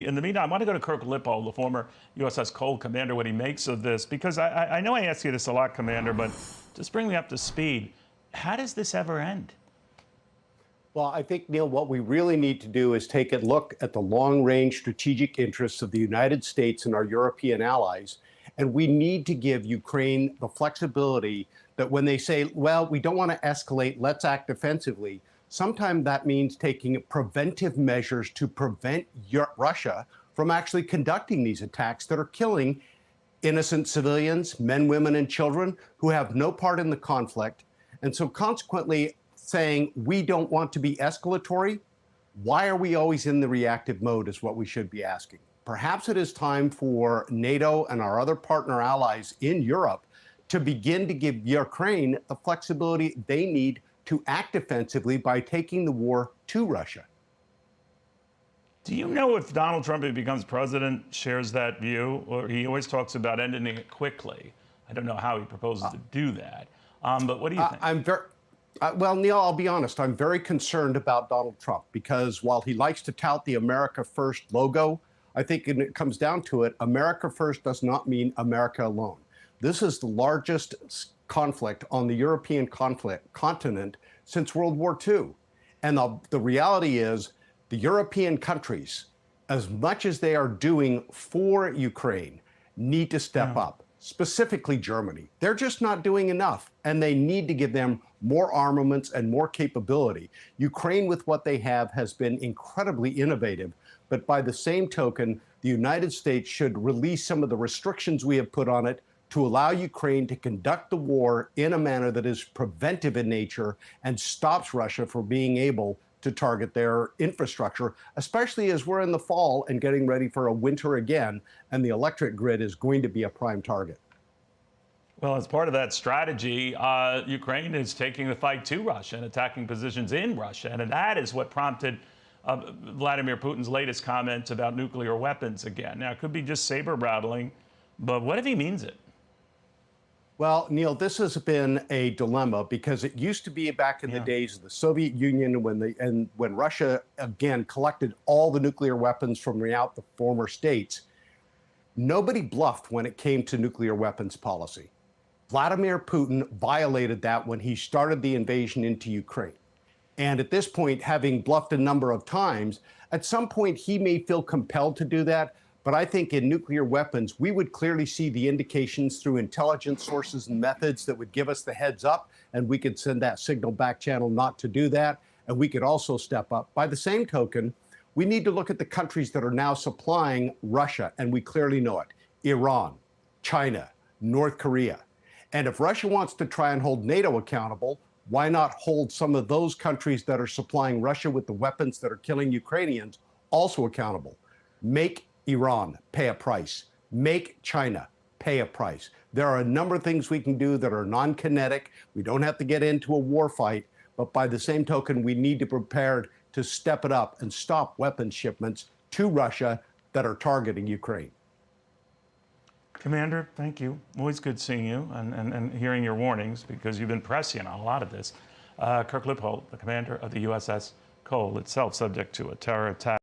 In the meantime, I want to go to Kirk Lippo, the former USS Cole commander, what he makes of this, because I know I ask you this a lot, Commander, but just bring me up to speed. How does this ever end? Well, I think, Neil, what we really need to do is take a look at the long-range strategic interests of the United States and our European allies. And we need to give Ukraine the flexibility that when they say, well, we don't want to escalate, let's act defensively, sometimes that means taking preventive measures to prevent Russia from actually conducting these attacks that are killing innocent civilians, men, women, and children who have no part in the conflict. And so consequently, saying we don't want to be escalatory, why are we always in the reactive mode is what we should be asking. Perhaps it is time for NATO and our other partner allies in Europe to begin to give Ukraine the flexibility they need to act defensively by taking the war to Russia. Do you know if Donald Trump, if he becomes president, shares that view? Or he always talks about ending it quickly. I don't know how he proposes to do that. But what do you think? Well, Neil, I'll be honest. I'm very concerned about Donald Trump because while he likes to tout the America First logo, I think when it comes down to it, America First does not mean America alone. This is the largest conflict on the European continent since World War II. And the reality is the European countries, as much as they are doing for Ukraine, need to step up. Specifically Germany. They're just not doing enough, and they need to give them more armaments and more capability. Ukraine, with what they have, has been incredibly innovative, but by the same token, the United States should release some of the restrictions we have put on it to allow Ukraine to conduct the war in a manner that is preventive in nature and stops Russia from being able to target their infrastructure, especially as we're in the fall and getting ready for a winter again, and the electric grid is going to be a prime target. Well, as part of that strategy, Ukraine is taking the fight to Russia and attacking positions in Russia, and that is what prompted Vladimir Putin's latest comments about nuclear weapons again. Now, it could be just saber rattling, but what if he means it? Well, Neil, this has been a dilemma because it used to be back in the days of the Soviet Union when Russia again collected all the nuclear weapons from throughout the former states. Nobody bluffed when it came to nuclear weapons policy. Vladimir Putin violated that when he started the invasion into Ukraine. And at this point, having bluffed a number of times, at some point he may feel compelled to do that. But I think in nuclear weapons, we would clearly see the indications through intelligence sources and methods that would give us the heads up, and we could send that signal back channel not to do that. And we could also step up. By the same token, we need to look at the countries that are now supplying Russia, and we clearly know it: Iran, China, North Korea. And if Russia wants to try and hold NATO accountable, why not hold some of those countries that are supplying Russia with the weapons that are killing Ukrainians also accountable? Make Iran pay a price. Make China pay a price. There are a number of things we can do that are non-kinetic. We don't have to get into a war fight, but by the same token, we need to be prepared to step it up and stop weapons shipments to Russia that are targeting Ukraine. Commander, thank you. Always good seeing you and hearing your warnings because you've been prescient on a lot of this. Kirk Lippo, the commander of the USS Cole, itself subject to a terror attack.